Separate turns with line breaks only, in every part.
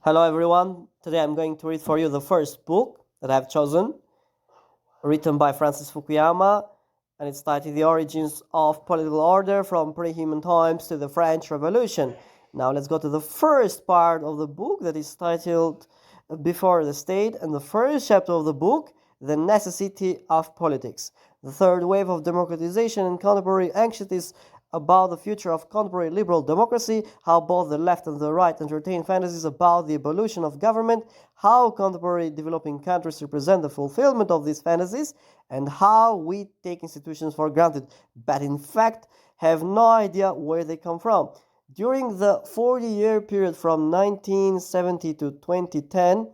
Hello everyone, today I'm going to read for you the first book that I've chosen, written by Francis Fukuyama, and it's titled The Origins of Political Order from Pre-Human Times to the French Revolution. Now let's go to the first part of the book that is titled Before the State, and the first chapter of the book, The Necessity of Politics. The third wave of democratization and contemporary anxieties about the future of contemporary liberal democracy, how both the left and the right entertain fantasies about the evolution of government, how contemporary developing countries represent the fulfillment of these fantasies, and how we take institutions for granted, but in fact have no idea where they come from. During the 40-year period from 1970 to 2010,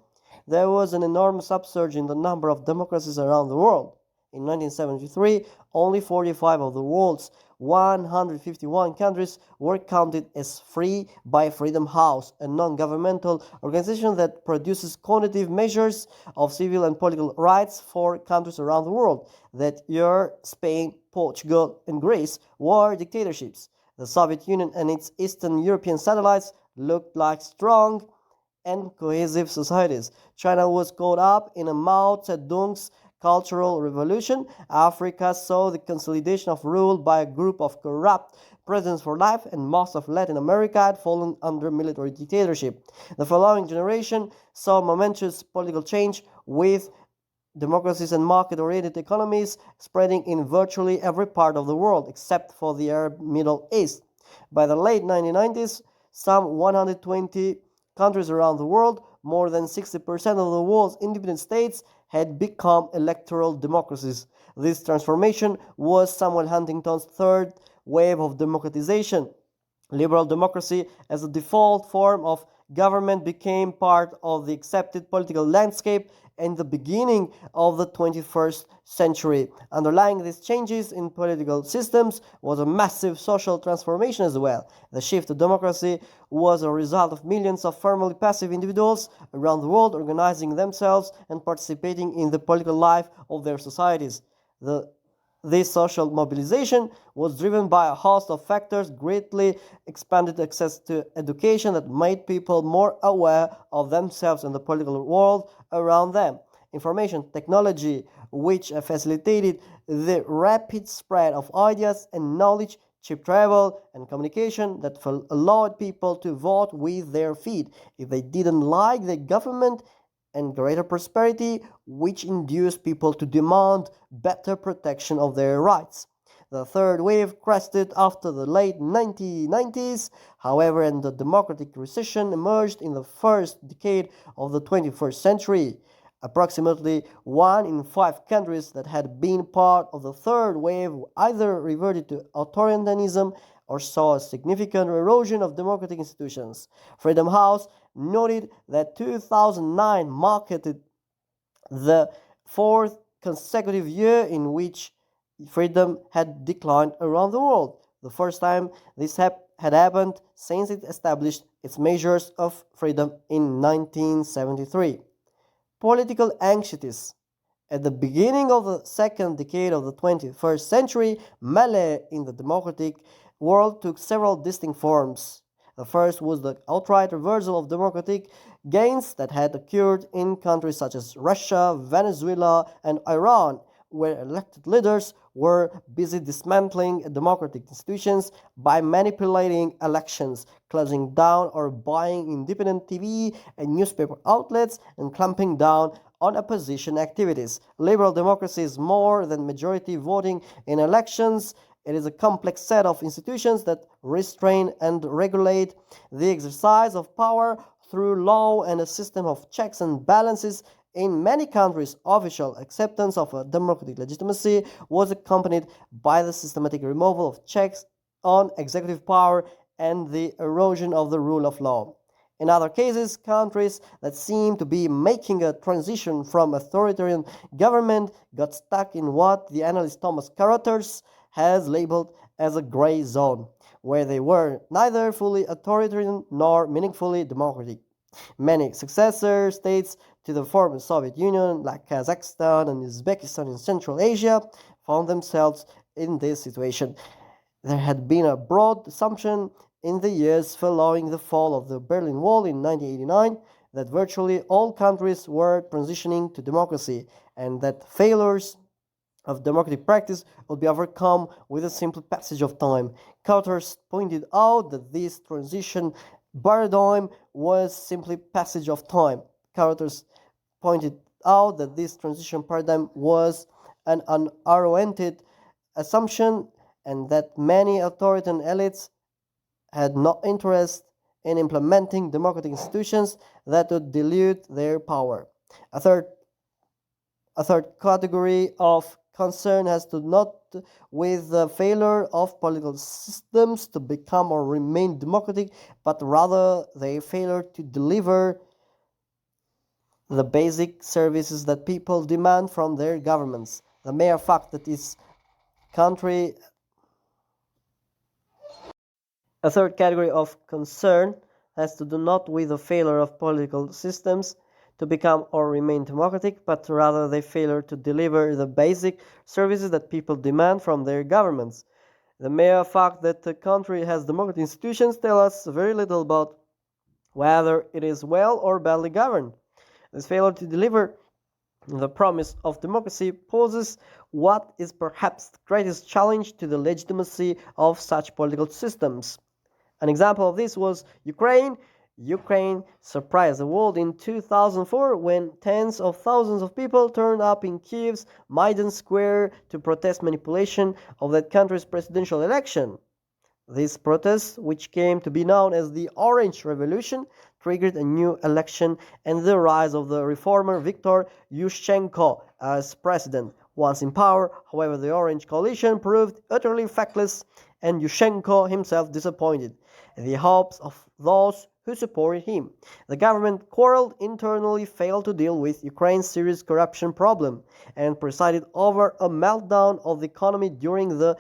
there was an enormous upsurge in the number of democracies around the world. In 1973, only 45 of the world's 151 countries were counted as free by Freedom House, a non-governmental organization that produces quantitative measures of civil and political rights for countries around the world. That year, Spain, Portugal, and Greece were dictatorships. The Soviet Union and its Eastern European satellites looked like strong and cohesive societies. China was caught up in a Mao Zedong's cultural revolution. Africa saw the consolidation of rule by a group of corrupt presidents for life, and most of Latin America had fallen under military dictatorship. The following generation saw momentous political change, with democracies and market-oriented economies spreading in virtually every part of the world except for the Arab Middle East. By the late 1990s, some 120 countries around the world, more than 60% of the world's independent states, had become electoral democracies. This transformation was Samuel Huntington's third wave of democratization. Liberal democracy as a default form of government became part of the accepted political landscape and the beginning of the 21st century. Underlying these changes in political systems was a massive social transformation as well. The shift to democracy was a result of millions of formerly passive individuals around the world organizing themselves and participating in the political life of their societies. This social mobilization was driven by a host of factors: greatly expanded access to education that made people more aware of themselves and the political world around them; information technology, which facilitated the rapid spread of ideas and knowledge; cheap travel and communication that allowed people to vote with their feet if they didn't like the government; and greater prosperity, which induced people to demand better protection of their rights. The third wave crested after the late 1990s, however, and the democratic recession emerged in the first decade of the 21st century. Approximately 1 in 5 countries that had been part of the third wave either reverted to authoritarianism or saw a significant erosion of democratic institutions. Freedom House noted that 2009 marked the fourth consecutive year in which freedom had declined around the world, the first time this had happened since it established its measures of freedom in 1973. Political anxieties. At the beginning of the second decade of the 21st century, melee in the democratic world took several distinct forms. The first was the outright reversal of democratic gains that had occurred in countries such as Russia, Venezuela, and Iran, where elected leaders were busy dismantling democratic institutions by manipulating elections, closing down or buying independent TV and newspaper outlets, and clamping down on opposition activities. Liberal democracy is more than majority voting in elections. It is a complex set of institutions that restrain and regulate the exercise of power through law and a system of checks and balances. In many countries, official acceptance of a democratic legitimacy was accompanied by the systematic removal of checks on executive power and the erosion of the rule of law. In other cases, countries that seemed to be making a transition from authoritarian government got stuck in what the analyst Thomas Carothers has labeled as a gray zone, where they were neither fully authoritarian nor meaningfully democratic. Many successor states to the former Soviet Union, like Kazakhstan and Uzbekistan in Central Asia, found themselves in this situation. There had been a broad assumption in the years following the fall of the Berlin Wall in 1989 that virtually all countries were transitioning to democracy and that failures of democratic practice would be overcome with a simple passage of time. Carter pointed out that this transition paradigm was simply passage of time. Carter pointed out that this transition paradigm was an unwarranted assumption and that many authoritarian elites had no interest in implementing democratic institutions that would dilute their power. A third a third category of concern has to not with the failure of political systems to become or remain democratic, but rather their failure to deliver the basic services that people demand from their governments. The mere fact that this country A third category of concern has to do not with the failure of political systems to become or remain democratic, but rather their failure to deliver the basic services that people demand from their governments. The mere fact that the country has democratic institutions tells us very little about whether it is well or badly governed. This failure to deliver the promise of democracy poses what is perhaps the greatest challenge to the legitimacy of such political systems. An example of this was Ukraine. Ukraine surprised the world in 2004 when tens of thousands of people turned up in Kiev's Maidan Square to protest manipulation of that country's presidential election. This protest, which came to be known as the Orange Revolution, triggered a new election and the rise of the reformer Viktor Yushchenko as president. Once in power, however, the Orange Coalition proved utterly feckless and Yushchenko himself disappointed the hopes of those who supported him. The government quarreled internally, failed to deal with Ukraine's serious corruption problem, and presided over a meltdown of the economy during the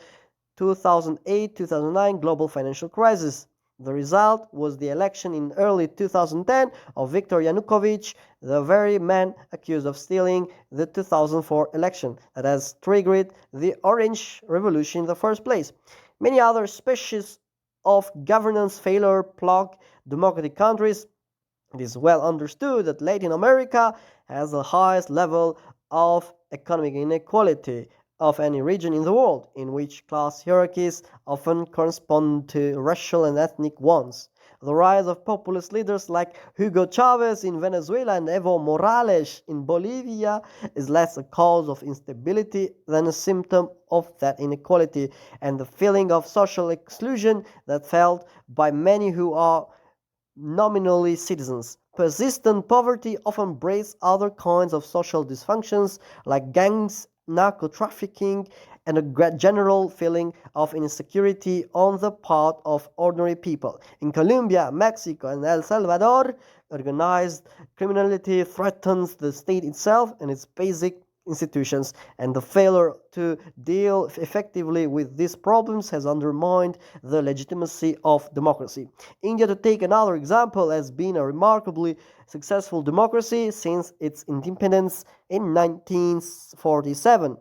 2008-2009 global financial crisis. The result was the election in early 2010 of Viktor Yanukovych, the very man accused of stealing the 2004 election that has triggered the Orange Revolution in the first place. Many other species of governance failure plague democratic countries. It is well understood that Latin America has the highest level of economic inequality of any region in the world, in which class hierarchies often correspond to racial and ethnic ones. The rise of populist leaders like Hugo Chavez in Venezuela and Evo Morales in Bolivia is less a cause of instability than a symptom of that inequality and the feeling of social exclusion that felt by many who are nominally citizens. Persistent poverty often breeds other kinds of social dysfunctions like gangs, narco trafficking, and a general feeling of insecurity on the part of ordinary people. In Colombia, Mexico, and El Salvador, organized criminality threatens the state itself and its basic institutions, and the failure to deal effectively with these problems has undermined the legitimacy of democracy. India, to take another example, has been a remarkably successful democracy since its independence in 1947.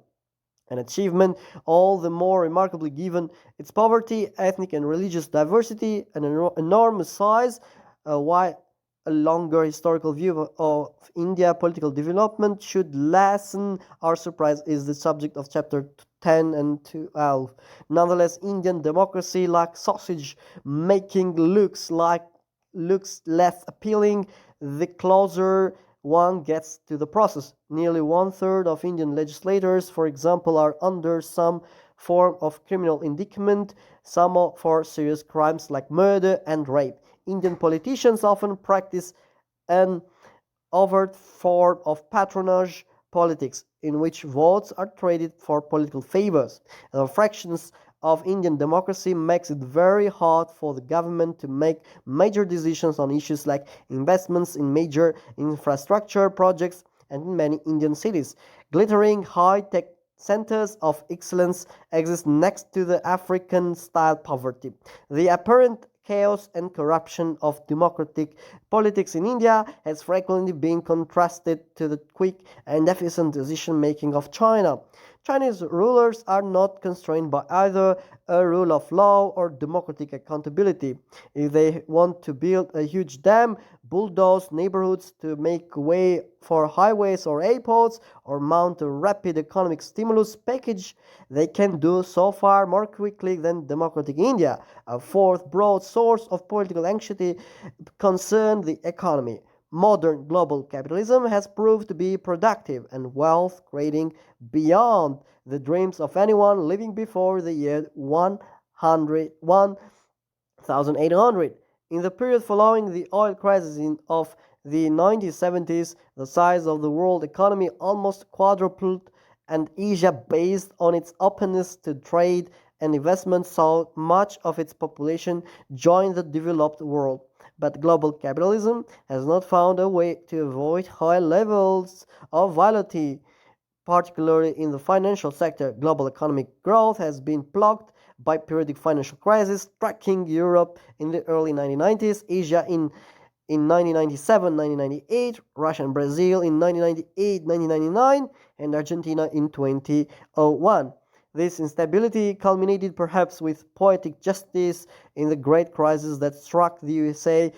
An achievement all the more remarkably given its poverty, ethnic and religious diversity, and enormous size, while a longer historical view of India political development should lessen our surprise is the subject of chapter 10 and 12. Nonetheless, Indian democracy, like sausage making, looks less appealing the closer one gets to the process. Nearly one-third of Indian legislators, for example, are under some form of criminal indictment, some for serious crimes like murder and rape. Indian politicians often practice an overt form of patronage politics in which votes are traded for political favors. The fractions of Indian democracy makes it very hard for the government to make major decisions on issues like investments in major infrastructure projects and in many Indian cities. Glittering high-tech centers of excellence exist next to the African-style poverty. The apparent chaos and corruption of democratic politics in India has frequently been contrasted to the quick and efficient decision-making of China. Chinese rulers are not constrained by either a rule of law or democratic accountability. If they want to build a huge dam, bulldoze neighborhoods to make way for highways or airports, or mount a rapid economic stimulus package, they can do so far more quickly than democratic India. A fourth broad source of political anxiety concerns the economy. Modern global capitalism has proved to be productive and wealth creating beyond the dreams of anyone living before the year 1800. In the period following the oil crisis of the 1970s, the size of the world economy almost quadrupled, and Asia, based on its openness to trade and investment, saw much of its population join the developed world. But global capitalism has not found a way to avoid high levels of volatility, particularly in the financial sector. Global economic growth has been plugged by periodic financial crises, striking Europe in the early 1990s, Asia in 1997, 1998, Russia and Brazil in 1998, 1999, and Argentina in 2001. This instability culminated perhaps with poetic justice in the great crisis that struck the USA,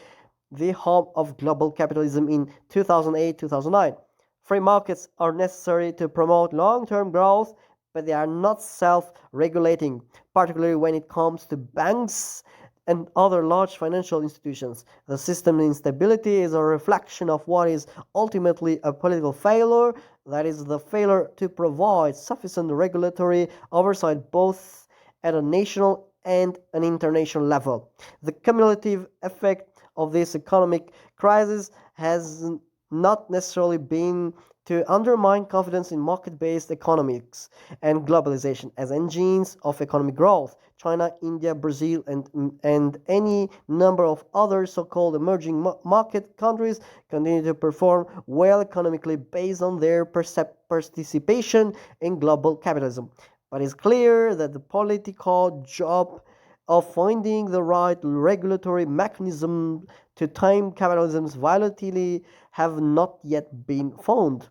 the home of global capitalism, in 2008-2009. Free markets are necessary to promote long-term growth, but they are not self-regulating, particularly when it comes to banks and other large financial institutions. The system instability is a reflection of what is ultimately a political failure, that is, the failure to provide sufficient regulatory oversight both at a national and an international level. The cumulative effect of this economic crisis has not necessarily been to undermine confidence in market-based economics and globalization as engines of economic growth. China, India, Brazil, and any number of other so-called emerging market countries continue to perform well economically based on their participation in global capitalism. But it's clear that the political job of finding the right regulatory mechanism to tame capitalism's volatility have not yet been found.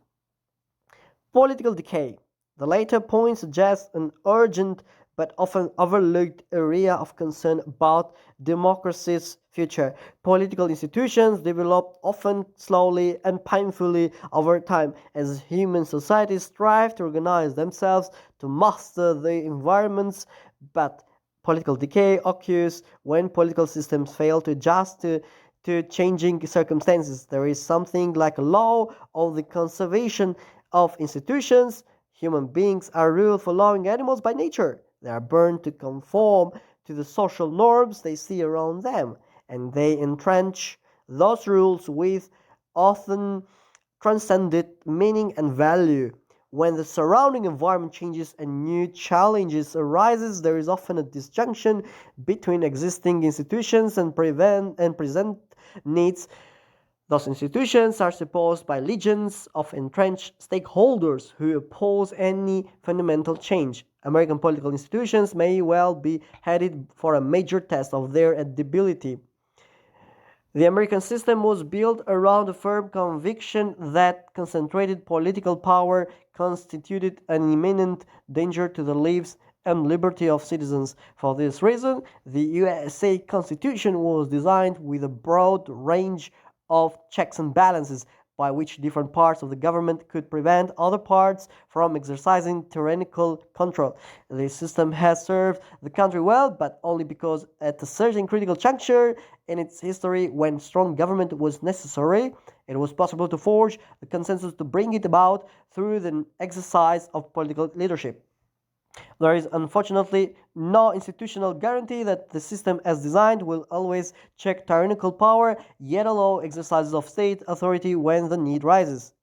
Political decay. The later point suggests an urgent but often overlooked area of concern about democracy's future. Political institutions develop often slowly and painfully over time as human societies strive to organize themselves to master the environments, but political decay occurs when political systems fail to adjust to changing circumstances. There is something like a law of the conservation of institutions. Human beings are ruled following animals by nature. They are born to conform to the social norms they see around them, and they entrench those rules with often transcendent meaning and value. When the surrounding environment changes and new challenges arises, there is often a disjunction between existing institutions and present needs. Those institutions are supported by legions of entrenched stakeholders who oppose any fundamental change. American political institutions may well be headed for a major test of their edibility. The American system was built around a firm conviction that concentrated political power constituted an imminent danger to the lives and liberty of citizens. For this reason, the USA Constitution was designed with a broad range of checks and balances by which different parts of the government could prevent other parts from exercising tyrannical control. This system has served the country well, but only because at a certain critical juncture in its history, when strong government was necessary, it was possible to forge the consensus to bring it about through the exercise of political leadership. There is unfortunately no institutional guarantee that the system as designed will always check tyrannical power, yet allow exercises of state authority when the need rises.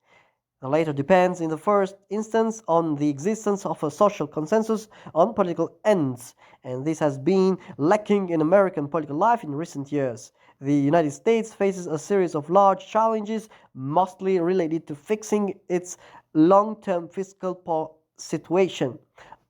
The latter depends in the first instance on the existence of a social consensus on political ends, and this has been lacking in American political life in recent years. The United States faces a series of large challenges, mostly related to fixing its long-term fiscal situation.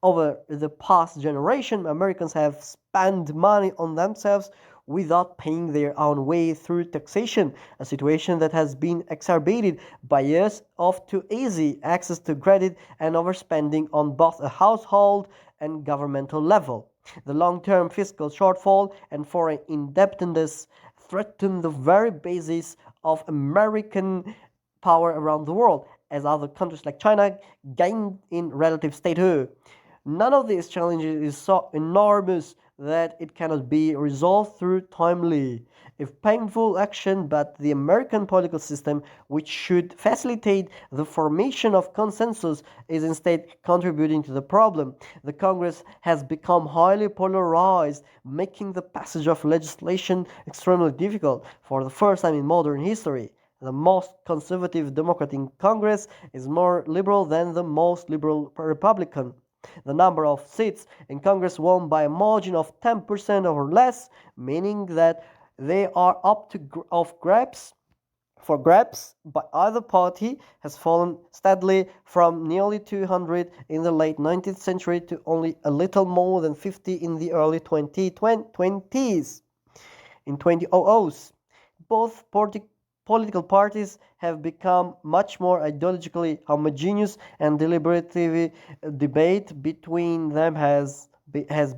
Over the past generation, Americans have spent money on themselves without paying their own way through taxation, a situation that has been exacerbated by years of too easy access to credit and overspending on both a household and governmental level. The long-term fiscal shortfall and foreign indebtedness threaten the very basis of American power around the world, as other countries like China gain in relative statehood. None of these challenges is so enormous that it cannot be resolved through timely, if painful action, but the American political system, which should facilitate the formation of consensus, is instead contributing to the problem. The Congress has become highly polarized, making the passage of legislation extremely difficult. For the first time in modern history, the most conservative Democratic Congress is more liberal than the most liberal Republican. The number of seats in Congress won by a margin of 10% or less, meaning that they are up of grabs by either party, has fallen steadily from nearly 200 in the late 19th century to only a little more than 50 in the early 2020s. In 2000s, both political parties have become much more ideologically homogeneous, and deliberative debate between them has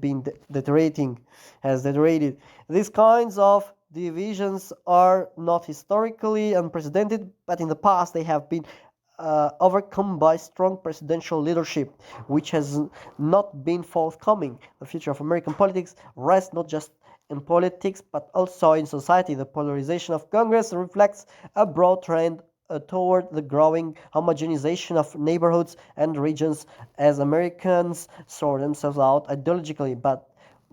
been deteriorated. These kinds of divisions are not historically unprecedented, but in the past they have been overcome by strong presidential leadership, which has not been forthcoming. The future of American politics rests not just in politics but also in society. The polarization of Congress reflects a broad trend toward the growing homogenization of neighborhoods and regions as Americans sort themselves out ideologically, but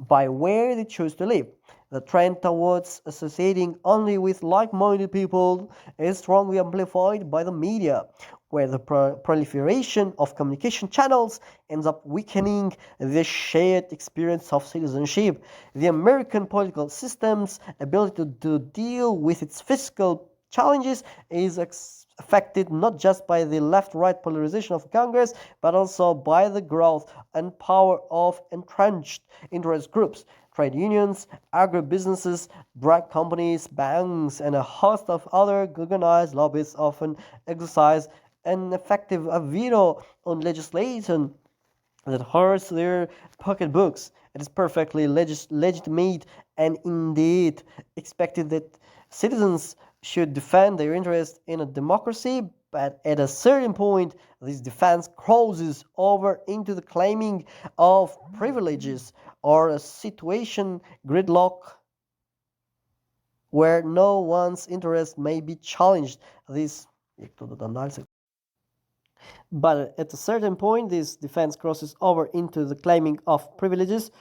by where they choose to live. The trend towards associating only with like-minded people is strongly amplified by the media, where the proliferation of communication channels ends up weakening the shared experience of citizenship. The American political system's ability to deal with its fiscal challenges is affected not just by the left-right polarization of Congress, but also by the growth and power of entrenched interest groups, trade unions, agribusinesses, drug companies, banks, and a host of other organized lobbyists often exercise an effective veto on legislation that hurts their pocketbooks. It is perfectly legitimate and indeed expected that citizens should defend their interest in a democracy, but at a certain point, this defense crosses over into the claiming of privileges or a situation gridlock where no one's interest may be challenged. But at a certain point, this defense crosses over into the claiming of privileges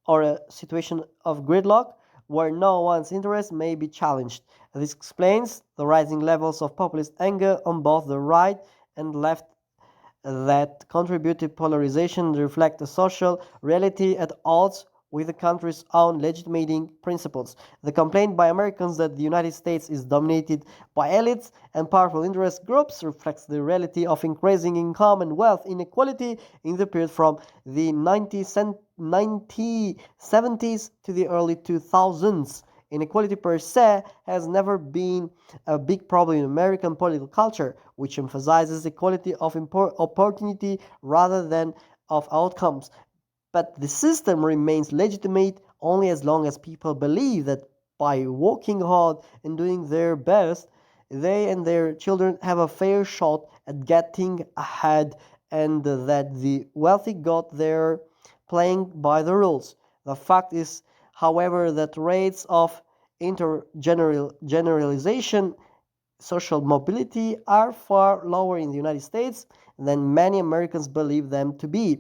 or a situation of gridlock where no one's interest may be challenged. This explains the rising levels of populist anger on both the right and left that contribute to polarization and reflect a social reality at odds with the country's own legitimating principles. The complaint by Americans that the United States is dominated by elites and powerful interest groups reflects the reality of increasing income and wealth inequality in the period from the 1970s to the early 2000s. Inequality per se has never been a big problem in American political culture, which emphasizes equality of opportunity rather than of outcomes. But the system remains legitimate only as long as people believe that by working hard and doing their best, they and their children have a fair shot at getting ahead, and that the wealthy got there playing by the rules. The fact is, however, that rates of intergeneralization, social mobility are far lower in the United States than many Americans believe them to be,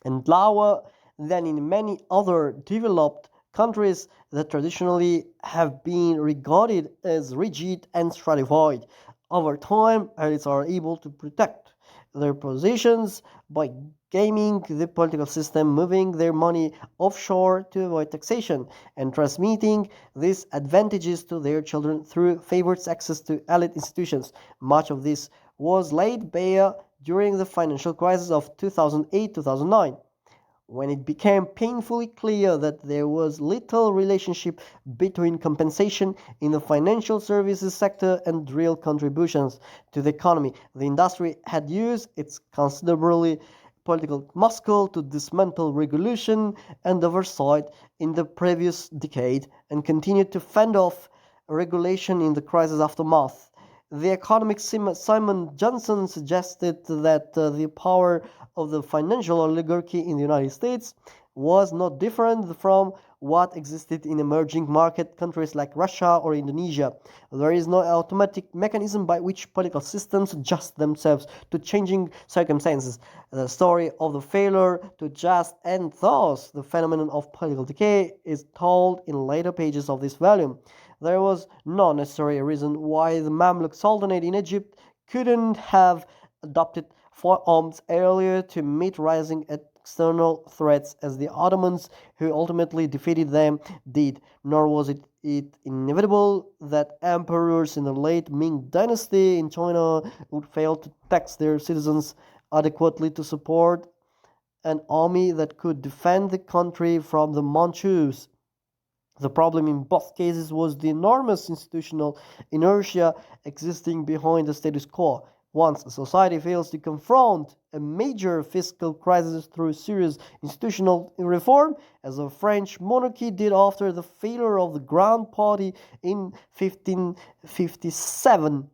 and lower than in many other developed countries that traditionally have been regarded as rigid and stratified. Over time, elites are able to protect their positions by gaming the political system, moving their money offshore to avoid taxation, and transmitting these advantages to their children through favored access to elite institutions. Much of this was laid bare during the financial crisis of 2008-2009, when it became painfully clear that there was little relationship between compensation in the financial services sector and real contributions to the economy. The industry had used its considerably political muscle to dismantle regulation and oversight in the previous decade and continued to fend off regulation in the crisis aftermath. The economic Simon Johnson suggested that the power of the financial oligarchy in the United States was not different from what existed in emerging market countries like Russia or Indonesia. There is no automatic mechanism by which political systems adjust themselves to changing circumstances. The story of the failure to adjust and thus the phenomenon of political decay is told in later pages of this volume. There was no necessary reason why the Mamluk Sultanate in Egypt couldn't have adopted firearms earlier to meet rising external threats as the Ottomans, who ultimately defeated them, did, nor was it inevitable that emperors in the late Ming dynasty in China would fail to tax their citizens adequately to support an army that could defend the country from the Manchus. The problem in both cases was the enormous institutional inertia existing behind the status quo. Once a society fails to confront a major fiscal crisis through serious institutional reform, as the French monarchy did after the failure of the Grand Party in 1557,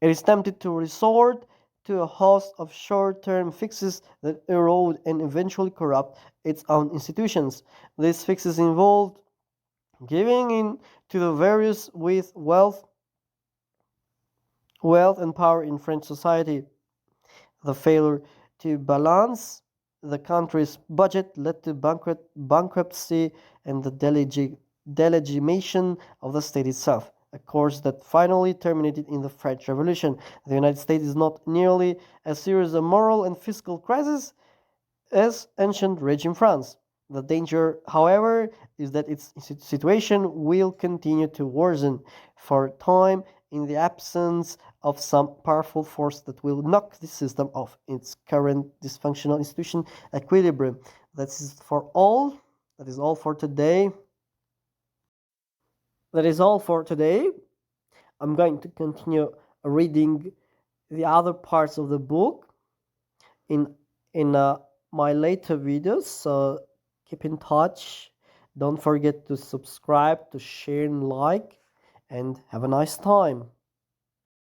it is tempted to resort to a host of short-term fixes that erode and eventually corrupt its own institutions. These fixes involved giving in to the various with wealth and power in French society. The failure to balance the country's budget led to bankruptcy and the delegitimation of the state itself, a course that finally terminated in the French Revolution. The United States is not nearly as serious a moral and fiscal crisis as ancient regime France. The danger, however, is that its situation will continue to worsen for a time in the absence of some powerful force that will knock the system off its current dysfunctional institution equilibrium. That is for all. That is all for today. That is all for today. I'm going to continue reading the other parts of the book in my later videos. So keep in touch. Don't forget to subscribe, to share and like, and have a nice time.